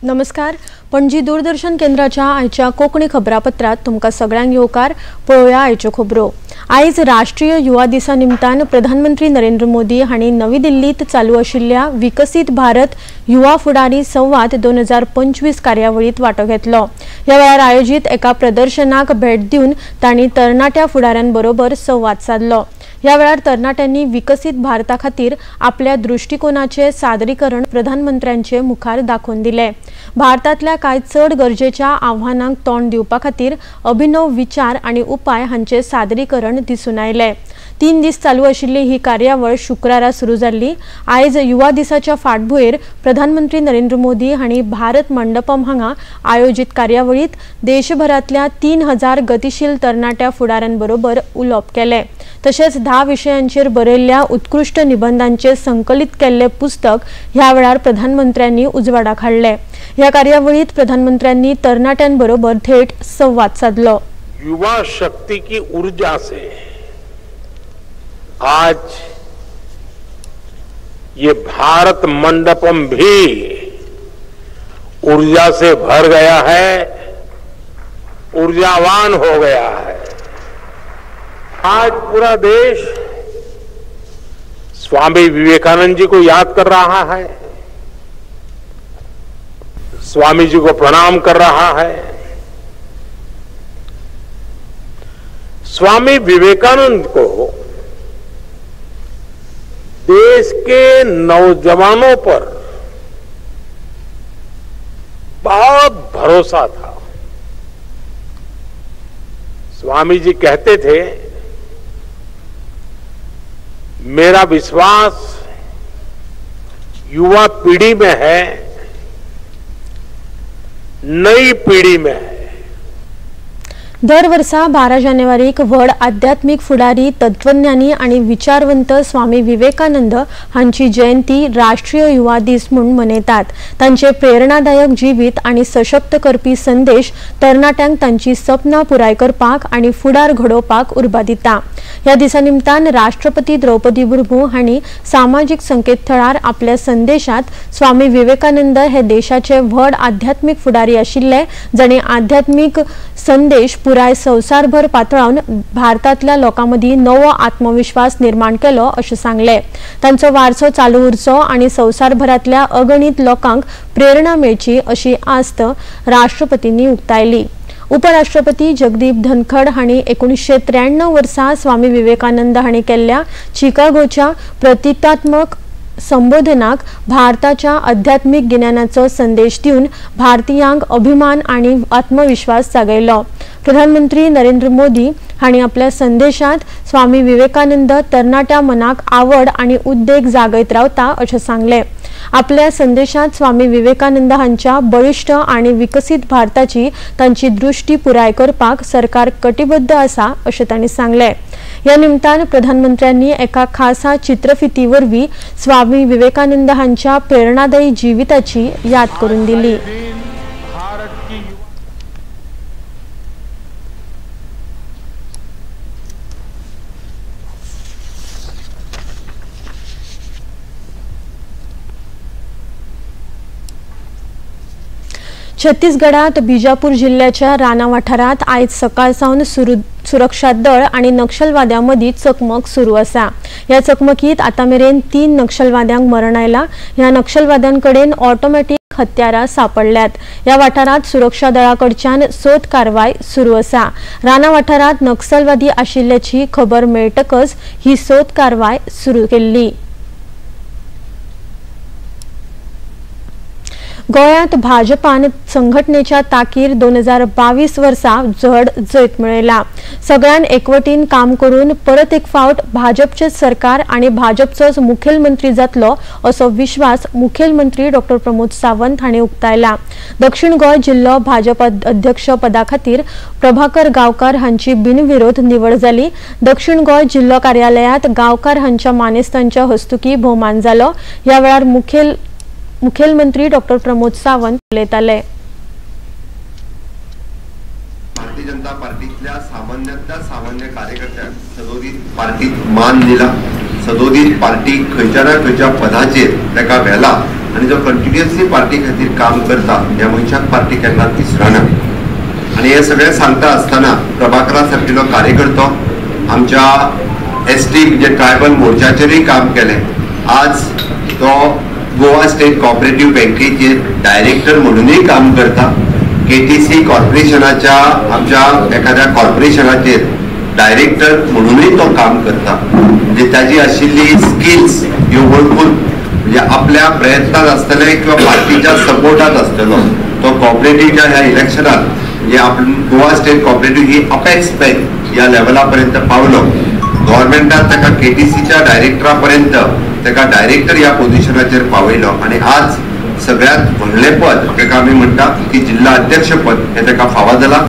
नमस्कार। पणजी दूरदर्शन केंद्राच्या आयच्या कोंकणी खबरापत्रात तुमका सगळ्यांक येवकार। पळोवया आयच्यो खबरो। आयज राष्ट्रीय युवा दिसा निमतान प्रधानमंत्री नरेंद्र मोदी हांणी नवी दिल्लीत चालू आशिल्ल्या विकसित भारत युवा फुडारी संवाद 2025 कार्यावळीत वांटो घेतलो। ह्या वेळार आयोजित एका प्रदर्शनाक भेट दिवन तांणी तरणाट्या फुडाऱ्यांबरोबर संवाद साधलो। ह्या वेळार तरणाट्यांनी विकसित भारता खातीर आपल्या दृष्टिकोनाचे सादरीकरण प्रधानमंत्र्यांचे मुखार दाखोवन दिले। भारतातल्या कांय चड गरजेच्या आव्हानांक तोंड दिवपा खातीर अभिनव विचार आनी उपाय हांचे सादरीकरण दिसून आयले। 3 दीस चालू आशिल्ली ही कार्यावळ शुक्रारा सुरू जाल्ली। आयज युवा दिसाच्या फाटभुंयेर प्रधानमंत्री नरेंद्र मोदी हांणी भारत मंडपम हांगा आयोजित कार्यावळीत देशभरातल्या 3000 गतीशील तरणाट्या फुडाऱ्यांबरोबर उलोवप केले। तशेंच 10 विशयांचेर बरयल्ल्या उत्कृष्ट निबंधांचे संकलित केल्ले पुस्तक ह्या वेळार प्रधानमंत्र्यांनी उजवाडाक हाडले। ह्या कार्यावळीत प्रधानमंत्र्यांनी तरणाट्यांबरोबर थेट संवाद साधलो। युवा शक्ति की ऊर्जा से आज ये भारत मंडपम भी ऊर्जा से भर गया है, ऊर्जावान हो गया है। आज पूरा देश स्वामी विवेकानंद जी को याद कर रहा है, स्वामी जी को प्रणाम कर रहा है। स्वामी विवेकानंद को देश के नौजवानों पर बहुत भरोसा था। स्वामी जी कहते थे, मेरा विश्वास युवा पीढ़ी में है, नई पीढ़ी में है। दर वर्सा 12 जानेवारीक व्हड आध्यात्मिक फुडारी तत्वज्ञानी आणि विचारवंत स्वामी विवेकानंद हांची जयंती राष्ट्रीय युवा दीस म्हणून मनयतात। तांचे प्रेरणादायक जीवित आणि सशक्त करपी संदेश तरणाट्यांक तांची सपना पुराय करपाक आणि फुडार घडोवपाक उर्बा दिता। ह्या दिसा निमतान राष्ट्रपती द्रौपदी मुर्मू हांणी सामाजिक संकेतथळार आपल्या संदेशात स्वामी विवेकानंद हे देशाचे व्हड आध्यात्मिक फुडारी आशिल्ले, जाणे आध्यात्मिक संदेश पुराय संवसारभर पातळावन भारतातल्या लोकांमदी नवो आत्मविश्वास निर्माण केलो अशें सांगले। तांचो वारसो चालू उरचो आणि संवसारभरातल्या अगणित लोकांक प्रेरणा मेळची अशी आस्त राष्ट्रपतींनी उक्तायली। उपराष्ट्रपती जगदीप धनखड हांणी 1993 वर्सा स्वामी विवेकानंद हांणी केल्ल्या चिकागोच्या प्रतिकात्मक संबोधनाक भारताच्या आध्यात्मिक गिन्यानाचो संदेश दिवन भारतीयांक अभिमान आणि आत्मविश्वास जागयलो। प्रधानमंत्री नरेंद्र मोदी हांणी आपल्या संदेशात स्वामी विवेकानंद तरणाट्या मनाक आवड आणि उद्देग जागयत रावता अशें सांगले। आपल्या संदेशात स्वामी विवेकानंद हांच्या बळिष्ठ आणि विकसित भारताची तांची दृष्टी पुराय करपाक सरकार कटिबद्ध आसा अशें तांणी सांगले। या निमतान प्रधानमंत्र्यांनी एका खासा चित्रफितीवरवी स्वामी विवेकानंद हांच्या प्रेरणादायी जीविताची याद करून दिली। 'छत्तीसगडात बिजापूर जिल्ह्याच्या राना वाठारात आयज सकाळसावन सुरक्षा दळ आणि नक्षलवाद्यांमदी चकमक सुरू आसा। या चकमकीत आतामेरेन 3 नक्षलवाद्यांक मरण आयला। ह्या नक्षलवाद्यांकडेन ऑटोमॅटिक हत्यारां सापडल्यात। या वाठारात सुरक्षा दळाकडच्यान सोद कारवाय सुरू आसा। राना वाठारात नक्षलवादी आशिल्ल्याची खबर मेळटकच ही सोद कारवाय सुरू केल्ली। गोयात भाजपान संघटनेच्या ताकीर 2022 वर्सा जड जैत मेळयला। सगळ्यान एकवटीन काम करून परत एक फावट भाजपचे सरकार आणि भाजपचोच मुखेलमंत्री जातलो असो विश्वास मुखेलमंत्री डॉ प्रमोद सावंत हांणी उक्तायला। दक्षिण गोय जिल्हो भाजप अध्यक्ष पदा खातीर प्रभाकर गावकार हांची बिनविरोध निवड जाली। दक्षिण गोय जिल्हो कार्यालयात गावकार हांच्या मानेस्तांच्या हस्तुकी भोवमान जालो। या वेळार मुखेलमंत्री डॉ प्रमोद सावंत उलयताले। भारतीय जनता पार्टीतल्या सामान्य कार्यकर्त्यांक सदोदीत पार्टीत मान दिला। सदोदीत पार्टी खंयच्या ना खंयच्या पदाचेर ताका व्हेला आणि जो कंटिन्युअसली पार्टी खातीर काम करता ह्या मनशाक पार्टी केन्ना विसरना. आणि हे सगळें सांगता आसतना प्रभाकरा सारकिलो कार्यकर्तो आमच्या ST म्हणजे ट्रायबल मोर्चाचेरय काम केलें. आज तो गोवा स्टेट कोऑपरेटिव्ह बँकेचे डायरेक्टर म्हणूनय काम करता. KTC कॉर्पोरेशनाच्या आमच्या एखाद्या कॉर्पोरेशनाचेर डायरेक्टर म्हणूनय तो काम करता. म्हणजे ताजी आशिल्ली स्किल्स ह्यो वळखून म्हणजे आपल्या प्रयत्नात आसतले किंवा पार्टीच्या सपोर्टात आसतलो तो कॉपरेटिव्हच्या ह्या इलेक्शनात म्हणजे आपण गोवा स्टेट कॉपरेटिव्ह ही अपेक्स बँक या लेवलापर्यंत पावलो. गव्हर्नमेंटान ताका KTCच्या डायरेक्टरापर्यंत ताका डायरेक्टर या पोझिशनाचेर पावयलो आणि आज सगळ्यात व्हडलें पद ताका आमी म्हणटा की जिल्हा अध्यक्ष पद हे ताका फावो जाला.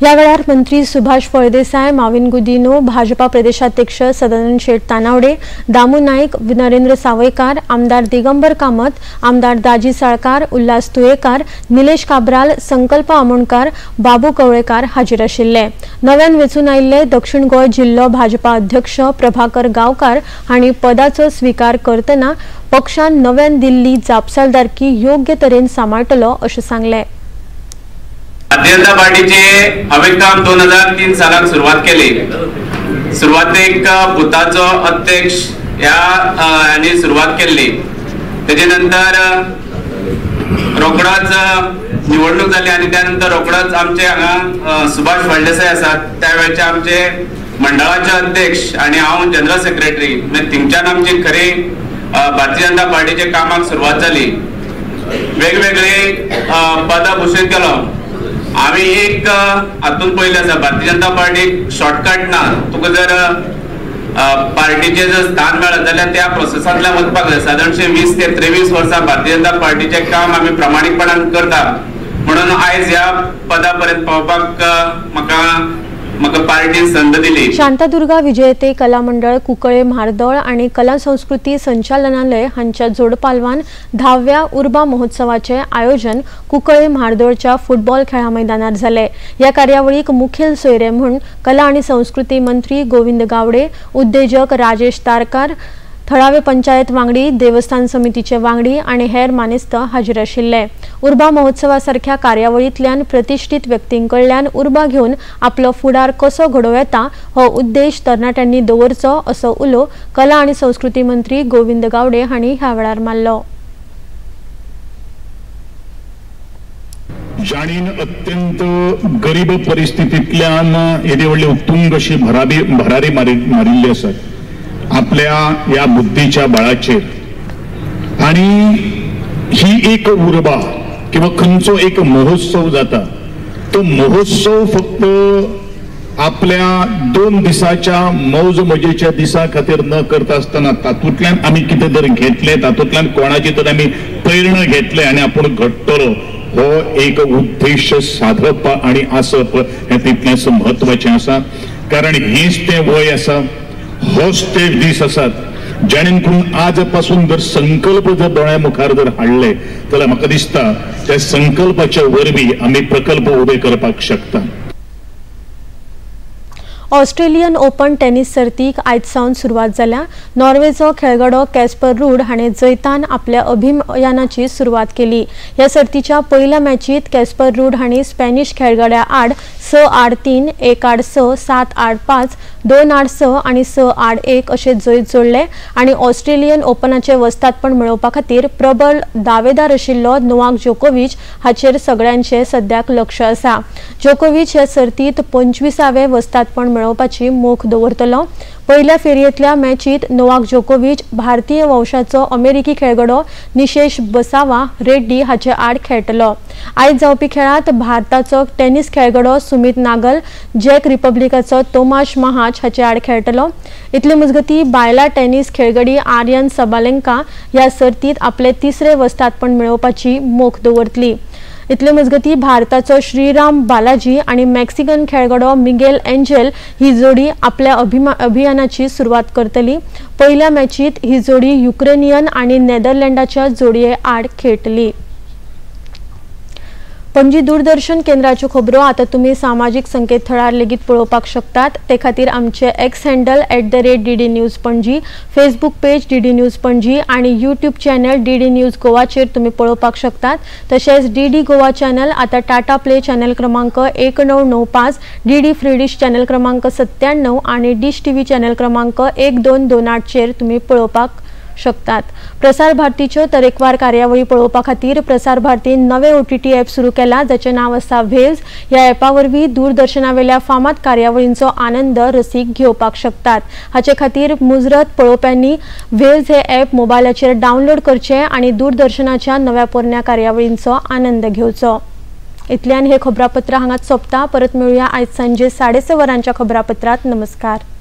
या वेळार मंत्री सुभाष फळदेसाय, माविन गुदिनो, भाजपा प्रदेशाध्यक्ष सदानंद शेठ तानावडे, दामू नाईक, नरेंद्र सावयकार, आमदार दिगंबर कामत, आमदार दाजी साळकार, उल्हास तुयेकार, निलेश काब्राल, संकल्प आमोणकार, बाबू कवळेकार हाजीर आशिल्ले. नव्यान वेचून आयिल्ले दक्षिण गोंय जिल्लो भाजपा अध्यक्ष प्रभाकर गांवकार हांणी पदाचो स्वीकार करतना पक्षान नव्यान दिल्ली जापसालदारकी योग्य तरेन सांबाळटलो अशें सांगलें. भारतीय जनता पार्टीचे हांवें काम 2003 सालाक सुरवात केली. सुरवातेक बुथाचो अध्यक्ष ह्या सुरवात केल्ली. तेजे नंतर रोखडोच निवडणूक जाली आणि त्यानंतर रोखडोच आमचे हांगा सुभाष फळदेसाय आसात त्या वेळचे आमचे मंडळाचे अध्यक्ष आणि हांव जनरल सेक्रेटरी थिंगच्यान आमची खरी भारतीय जनता पार्टीचे कामाक सुरवात जाली. वेगवेगळे पदां भूषीत केलो. आम्ही एक हातून पहिले आसा भारतीय जनता पार्टीक शॉर्टकट ना. तुका जर पार्टीचे जर स्थान मेळत जाल्यार त्या प्रोसेसांतल्यान वचपाक जाय. सादारणशे 20 ते 23 वर्सां भारतीय जनता पार्टीचे काम आमी प्रामाणीकपणान करता. म्हणून आयज ह्या पदा पर्यंत पावपाक म्हाका पार्टीन संद दिली. शांतादुर्गा विजयते कला मंडळ कुंकळे म्हार्दोळ आणि कला संस्कृती संचालनालय हांच्या जोड पालवान 10व्या उर्बा महोत्सवाचे आयोजन कुंकळे म्हार्दोळच्या फुटबॉल खेळा मैदानार जाले. ह्या कार्यावळीक मुखेल सोयरे म्हणून कला आणि संस्कृती मंत्री गोविंद गावडे, उद्योजक राजेश तारकार, थळावे पंचायत वांगडी, देवस्थान समितीचे वांगडी आणि हेर मानेस्त हाजीर आशिल्ले. उर्बा महोत्सवासारख्या कार्यावळींतल्यान प्रतिष्ठीत व्यक्तींकडल्यान उर्बा घेवन आपलो फुडार कसो घडोव येता हो उद्देश तरणाट्यांनी दवरचो असो उलो कला आणि संस्कृती मंत्री गोविंद गावडे हांणी ह्या वेळार मारलो. जाणीन अत्यंत गरीब परिस्थितींतल्यान येदे व्हडली उत्तुंग अशी भरारी मारिल्ली आसा आपल्या या बुद्धीच्या बळाचेर. आणि ही एक उर्बा किंवा खंयचो एक महोत्सव जाता तो महोत्सव फक्त आपल्या 2 दिसाच्या मौज मजेच्या दिसा खातीर न करता आसतना तातूंतल्यान आमी कितें जर घेतले तातूंतल्यान कोणाची तर आमी प्रेरणा घेतले आणि आपण घडटलो हो एक उद्देश साधप आणि आसप हे तितलेंच महत्वाचें आसा. कारण हेच तें वय आसा, होच ते दीस आसात जेणेन करून आज पासून जर संकल्प जर दोळ्या मुखार जर हाडले जाल्यार म्हाका दिसता त्या संकल्पाच्या वरवीं आमी प्रकल्प उबे करपाक शकता. ऑस्ट्रेलियन ओपन टेनिस सर्तीक आयज सावन सुरवात जाल्या. नॉर्वेचो खेळगडो कॅस्पर रूड हाणें जैतान आपल्या अभियानाची सुरवात केली. ह्या सर्तीच्या पहिल्या मॅचीत कॅस्पर रूड हाणीं स्पॅनिश खेळगड्या आड 6-8-3, 1-6, 7-5, 2-6 आणि 6-1 अशे जैत जोडले आणि ऑस्ट्रेलियन ओपनाचे वस्तादपण मेळोवपा खातीर प्रबळ दावेदार आशिल्लो नोवाक जोकोविच हाचेर सगळ्यांचे सद्याक लक्ष आसा. जोकोविच ह्या सर्तीत 25वें वस्तादपण मेळोवपाची मोख दवरतलो. पहिल्या फेरयेंतल्या मॅचीत नोवाक जोकोविच भारतीय वंशाचो अमेरिकी खेळगडो निशेश बसावा रेड्डी हाचे आड खेळटलो. आयज जावपी खेळांत भारताचो टेनिस खेळगडो सुमित नागल चेक रिपब्लिकाचो तोमाश महाच हाचे आड खेळटलो. इतले मजगती बायला टेनिस खेळगडी आर्यन सबालेंका ह्या सर्तीत आपले 3रे वस्तादपण मेळोवपाची मोख दवरतली. इतले मजगती भारताचो श्रीराम बालाजी आणि मेक्सिकन खेळगडो मिगेल एंजेल ही जोडी आपल्या अभियानाची सुरवात करतली. पहिल्या मॅचीत ही जोडी युक्रेनियन आणि नेदरलँडाच्या जोडये आड खेळटली. पणजी दूरदर्शन केंद्राच्यो खबरो आता तुम्ही सामाजिक संकेतथळार लेगीत पळोवपाक शकतात। ते खातीर आमचे x handle @DD news Panaji, Facebook page DD news Panaji आणि यूट्यूब चॅनल DD न्यूज गोवाचेर तुम्ही पळोवपाक शकतात। तशेंच DD गोवा चॅनल आता टाटा प्ले चॅनल क्रमांक 1995, DD फ्री डिश चॅनल क्रमांक 97 आणि डिश TV चॅनल क्रमांक 1228 चेर तुम्ही पळोवपाक शकतात। प्रसार भारतीच्यो तरेकवार कार्यावळी पळोवपा खातीर प्रसार भारतीन नवे OTT ॲप सुरू केला, जाचे नाव आसा वेव्स। ह्या ॲपा वरवीं दूरदर्शनावेल्या फामाद कार्यावळींचो आनंद रसीक घेवपाक शकतात। हाचे खातीर मुजरत पळोवप्यांनी वेव्स हे ॲप मोबायलाचेर डावनलोड करचे आणि दूरदर्शनाच्या नव्या पोरण्या कार्यावळींचो आनंद घेवचो। इतल्यान हे खबरापत्र हांगाच सोंपता। परत मेळुया आयज सांजे 6:30 वरांच्या खबरापत्रात। नमस्कार।